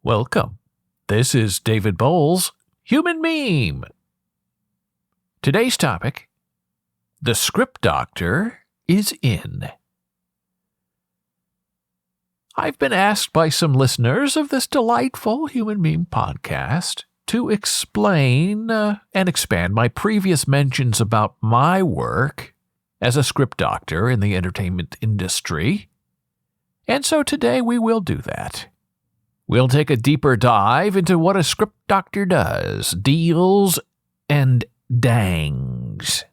Welcome. This is David Boles, Human Meme. Today's topic, the script doctor is in. I've been asked by some listeners of this delightful Human Meme podcast to explain and expand my previous mentions about my work as a script doctor in the entertainment industry. And so today we will do that. We'll take a deeper dive into what a script doctor does, deals, and dangs.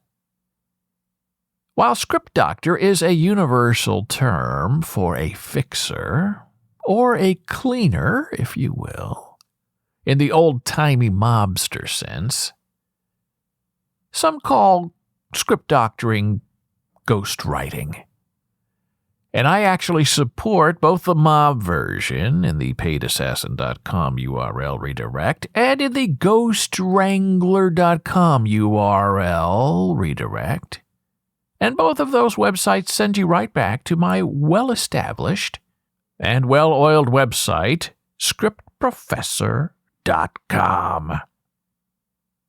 While script doctor is a universal term for a fixer, or a cleaner, if you will, in the old-timey mobster sense, some call script doctoring ghostwriting. And I actually support both the mob version in the paidassassin.com URL redirect and in the ghostwrangler.com URL redirect. And both of those websites send you right back to my well-established and well-oiled website, scriptprofessor.com.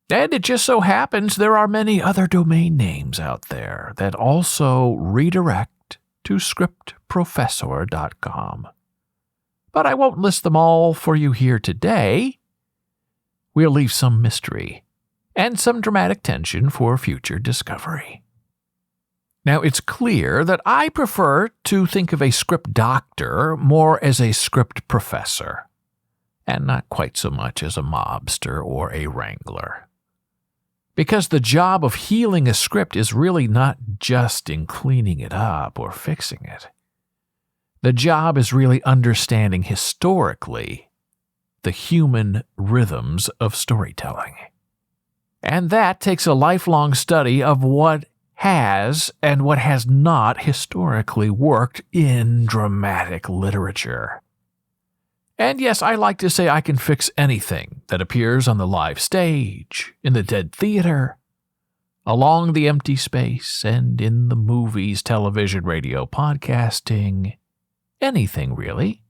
And it just so happens there are many other domain names out there that also redirect to scriptprofessor.com. But I won't list them all for you here today. We'll leave some mystery and some dramatic tension for future discovery. Now, it's clear that I prefer to think of a script doctor more as a script professor, and not quite so much as a mobster or a wrangler. Because the job of healing a script is really not just in cleaning it up or fixing it. The job is really understanding historically the human rhythms of storytelling. And that takes a lifelong study of what has and what has not historically worked in dramatic literature. And yes, I like to say I can fix anything that appears on the live stage, in the dead theater, along the empty space, and in the movies, television, radio, podcasting, anything really.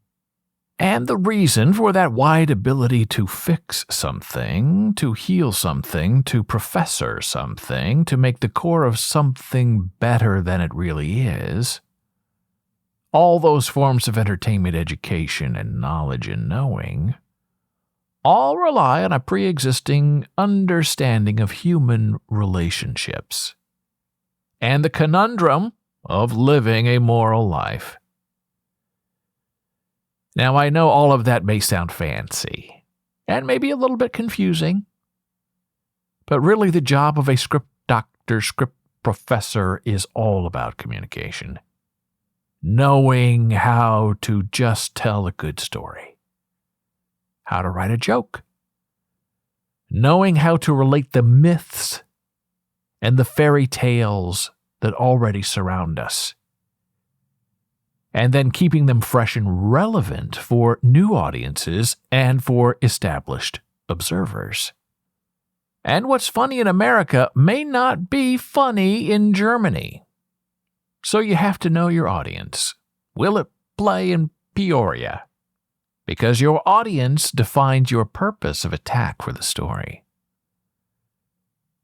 And the reason for that wide ability to fix something, to heal something, to professor something, to make the core of something better than it really is, all those forms of entertainment, education, and knowledge and knowing, all rely on a pre-existing understanding of human relationships and the conundrum of living a moral life. Now, I know all of that may sound fancy and maybe a little bit confusing, but really the job of a script doctor, script professor is all about communication. Knowing how to just tell a good story. How to write a joke. Knowing how to relate the myths and the fairy tales that already surround us. And then keeping them fresh and relevant for new audiences and for established observers. And what's funny in America may not be funny in Germany. So you have to know your audience. Will it play in Peoria? Because your audience defines your purpose of attack for the story.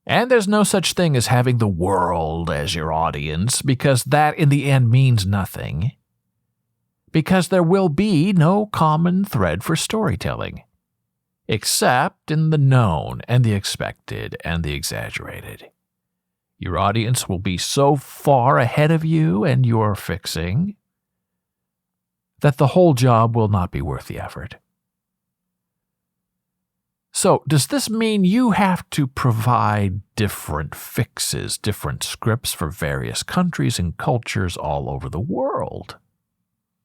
And there's no such thing as having the world as your audience, because that in the end means nothing. Because there will be no common thread for storytelling, except in the known and the expected and the exaggerated. Your audience will be so far ahead of you and your fixing that the whole job will not be worth the effort. So, does this mean you have to provide different fixes, different scripts for various countries and cultures all over the world?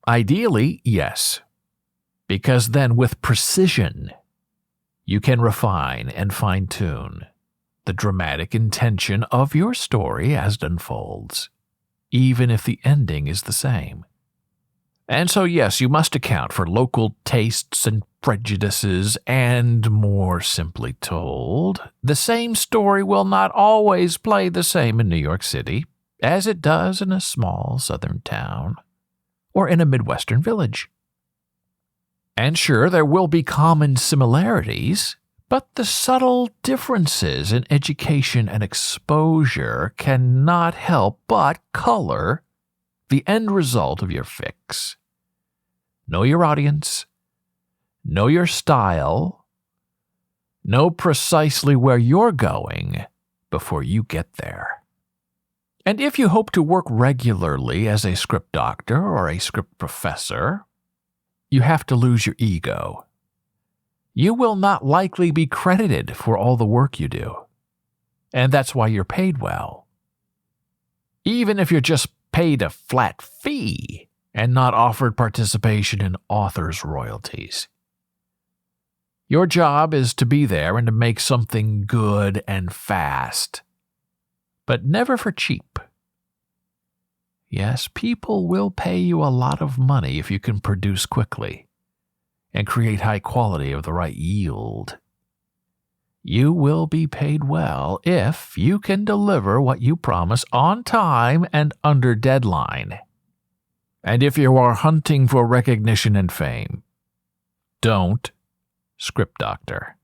Ideally, yes. Because then with precision, you can refine and fine-tune the dramatic intention of your story as it unfolds, even if the ending is the same. And so yes, you must account for local tastes and prejudices, and more simply told, the same story will not always play the same in New York City as it does in a small southern town or in a Midwestern village. And sure, there will be common similarities, but the subtle differences in education and exposure cannot help but color the end result of your fix. Know your audience, know your style, know precisely where you're going before you get there. And if you hope to work regularly as a script doctor or a script professor, you have to lose your ego. You will not likely be credited for all the work you do, and that's why you're paid well. Even if you're just paid a flat fee and not offered participation in author's royalties. Your job is to be there and to make something good and fast, but never for cheap. Yes, people will pay you a lot of money if you can produce quickly and create high quality of the right yield. You will be paid well if you can deliver what you promise on time and under deadline. And if you are hunting for recognition and fame, don't script doctor.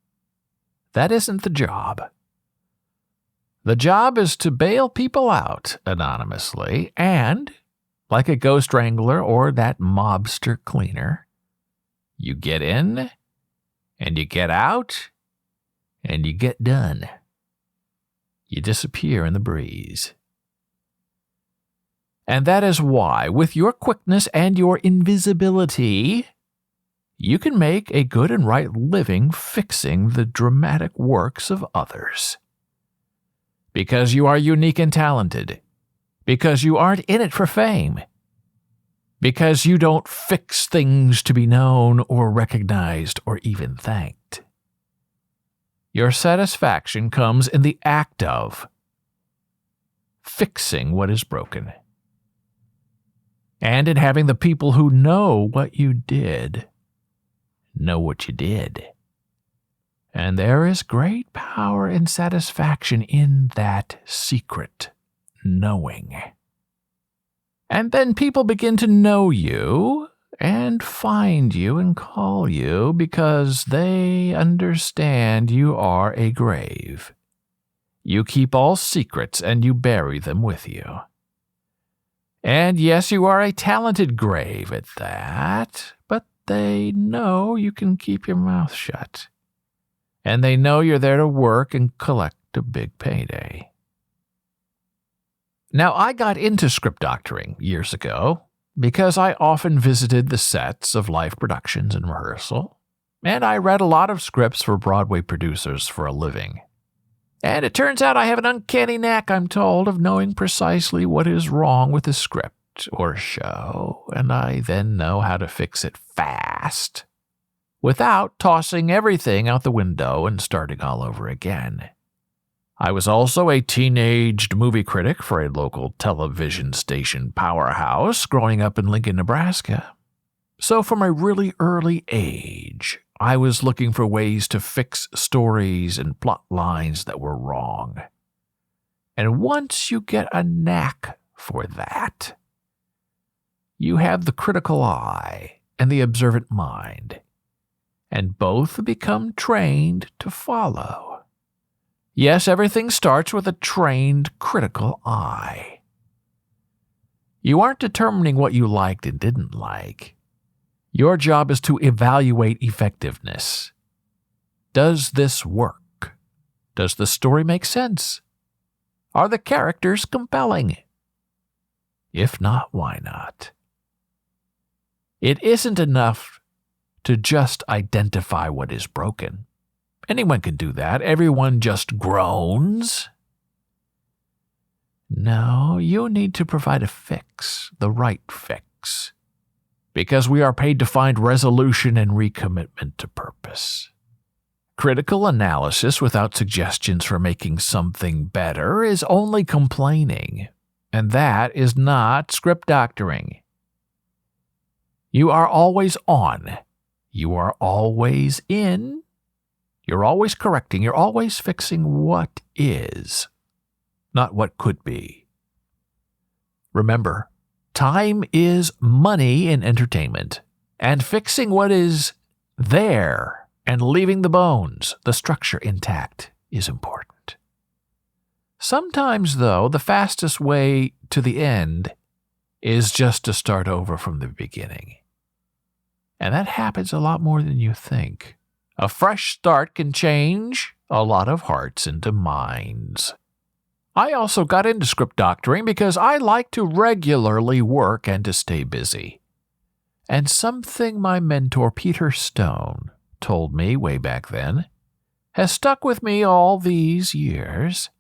That isn't the job. The job is to bail people out anonymously and, like a ghost wrangler or that mobster cleaner, you get in, and you get out, and you get done. You disappear in the breeze. And that is why, with your quickness and your invisibility, you can make a good and right living fixing the dramatic works of others. Because you are unique and talented. Because you aren't in it for fame. Because you don't fix things to be known or recognized or even thanked. Your satisfaction comes in the act of fixing what is broken. And in having the people who know what you did know what you did. And there is great power and satisfaction in that secret knowing. And then people begin to know you and find you and call you because they understand you are a grave. You keep all secrets and you bury them with you. And yes, you are a talented grave at that, but they know you can keep your mouth shut. And they know you're there to work and collect a big payday. Now, I got into script doctoring years ago because I often visited the sets of live productions and rehearsal, and I read a lot of scripts for Broadway producers for a living. And it turns out I have an uncanny knack, I'm told, of knowing precisely what is wrong with a script or show, and I then know how to fix it fast, without tossing everything out the window and starting all over again. I was also a teenaged movie critic for a local television station powerhouse growing up in Lincoln, Nebraska. So from a really early age, I was looking for ways to fix stories and plot lines that were wrong. And once you get a knack for that, you have the critical eye and the observant mind, and both become trained to follow. Yes, everything starts with a trained critical eye. You aren't determining what you liked and didn't like. Your job is to evaluate effectiveness. Does this work? Does the story make sense? Are the characters compelling? If not, why not? It isn't enough to just identify what is broken. Anyone can do that. Everyone just groans. No, you need to provide a fix, the right fix, because we are paid to find resolution and recommitment to purpose. Critical analysis without suggestions for making something better is only complaining, and that is not script doctoring. You are always on. You are always in. You're always correcting. You're always fixing what is, not what could be. Remember, time is money in entertainment, and fixing what is there and leaving the bones, the structure intact, is important. Sometimes, though, the fastest way to the end is just to start over from the beginning. And that happens a lot more than you think. A fresh start can change a lot of hearts into minds. I also got into script doctoring because I like to regularly work and to stay busy. And something my mentor Peter Stone told me way back then has stuck with me all these years.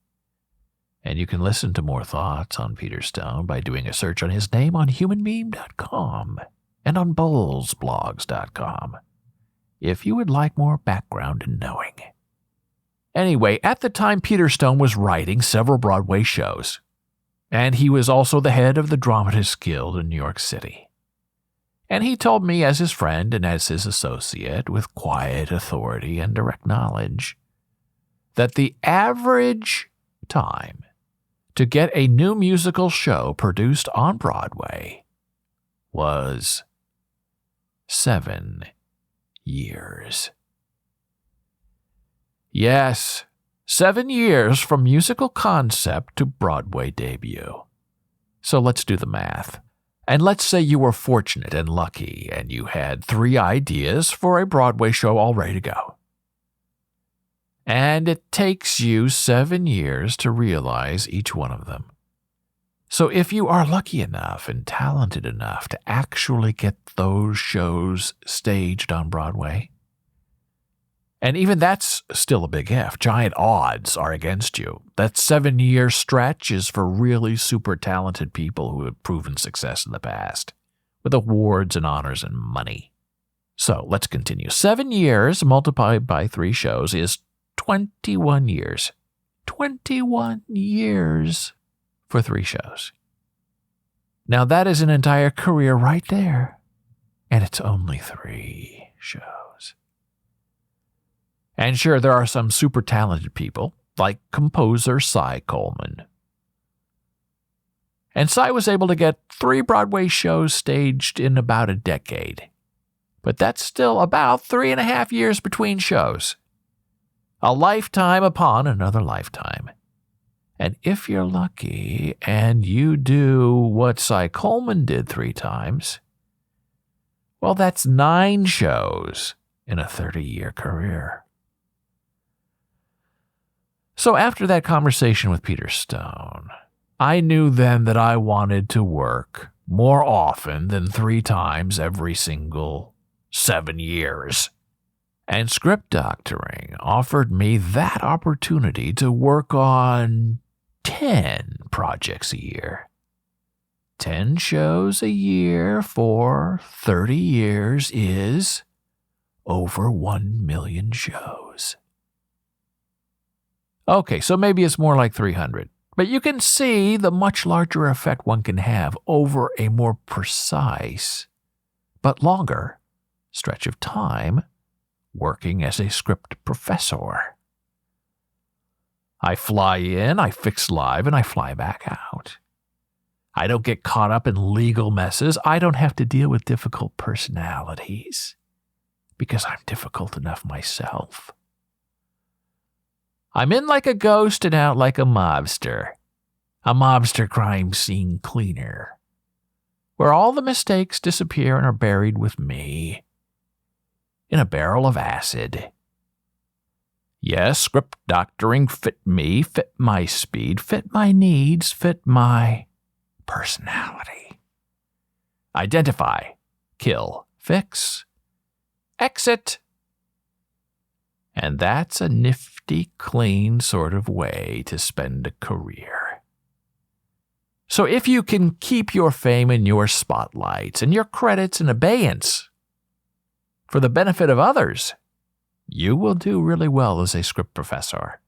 And you can listen to more thoughts on Peter Stone by doing a search on his name on humanmeme.com and on bolesblogs.com if you would like more background and knowing. Anyway, at the time, Peter Stone was writing several Broadway shows, and he was also the head of the Dramatists Guild in New York City. And he told me as his friend and as his associate with quiet authority and direct knowledge that the average time to get a new musical show produced on Broadway was 7 years. Yes, 7 years from musical concept to Broadway debut. So let's do the math. And let's say you were fortunate and lucky and you had 3 ideas for a Broadway show all ready to go. And it takes you 7 years to realize each one of them. So if you are lucky enough and talented enough to actually get those shows staged on Broadway, and even that's still a big if, giant odds are against you. That 7-year stretch is for really super talented people who have proven success in the past, with awards and honors and money. So let's continue. 7 years multiplied by 3 shows is 21 years. 21 years for 3 shows. Now that is an entire career right there, and it's only 3 shows. And sure, there are some super talented people, like composer Cy Coleman. And Cy was able to get 3 Broadway shows staged in about a decade. But that's still about 3.5 years between shows. A lifetime upon another lifetime. And if you're lucky and you do what Cy Coleman did 3 times, well, that's 9 shows in a 30-year career. So after that conversation with Peter Stone, I knew then that I wanted to work more often than 3 times every single 7 years. And script doctoring offered me that opportunity to work on 10 projects a year. 10 shows a year for 30 years is over 1 million shows. Okay, so maybe it's more like 300. But you can see the much larger effect one can have over a more precise, but longer, stretch of time working as a script professor. I fly in, I fix live, and I fly back out. I don't get caught up in legal messes. I don't have to deal with difficult personalities because I'm difficult enough myself. I'm in like a ghost and out like a mobster crime scene cleaner, where all the mistakes disappear and are buried with me in a barrel of acid. Yes, script doctoring fit me, fit my speed, fit my needs, fit my personality. Identify, kill, fix, exit. And that's a nifty, clean sort of way to spend a career. So if you can keep your fame and your spotlights and your credits in abeyance for the benefit of others, you will do really well as a script professor.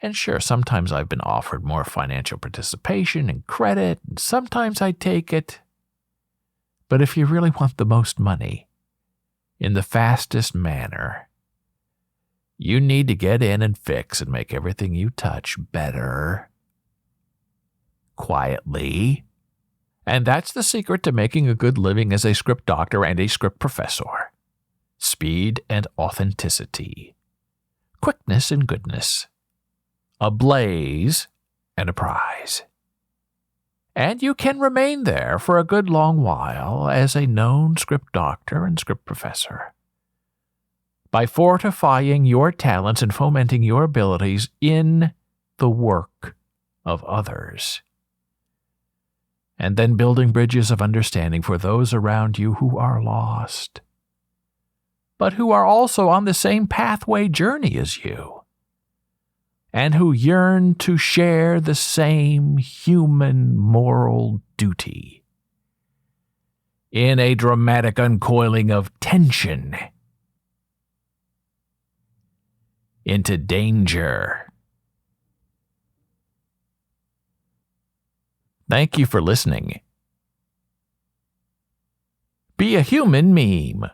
And sure, sometimes I've been offered more financial participation and credit, and sometimes I take it. But if you really want the most money, in the fastest manner, you need to get in and fix and make everything you touch better, quietly. And that's the secret to making a good living as a script doctor and a script professor. speed and authenticity, quickness and goodness, a blaze and a prize. And you can remain there for a good long while as a known script doctor and script professor. By fortifying your talents and fomenting your abilities in the work of others. And then building bridges of understanding for those around you who are lost, but who are also on the same pathway journey as you, and who yearn to share the same human moral duty. In a dramatic uncoiling of tension into danger. Thank you for listening. Be a human meme.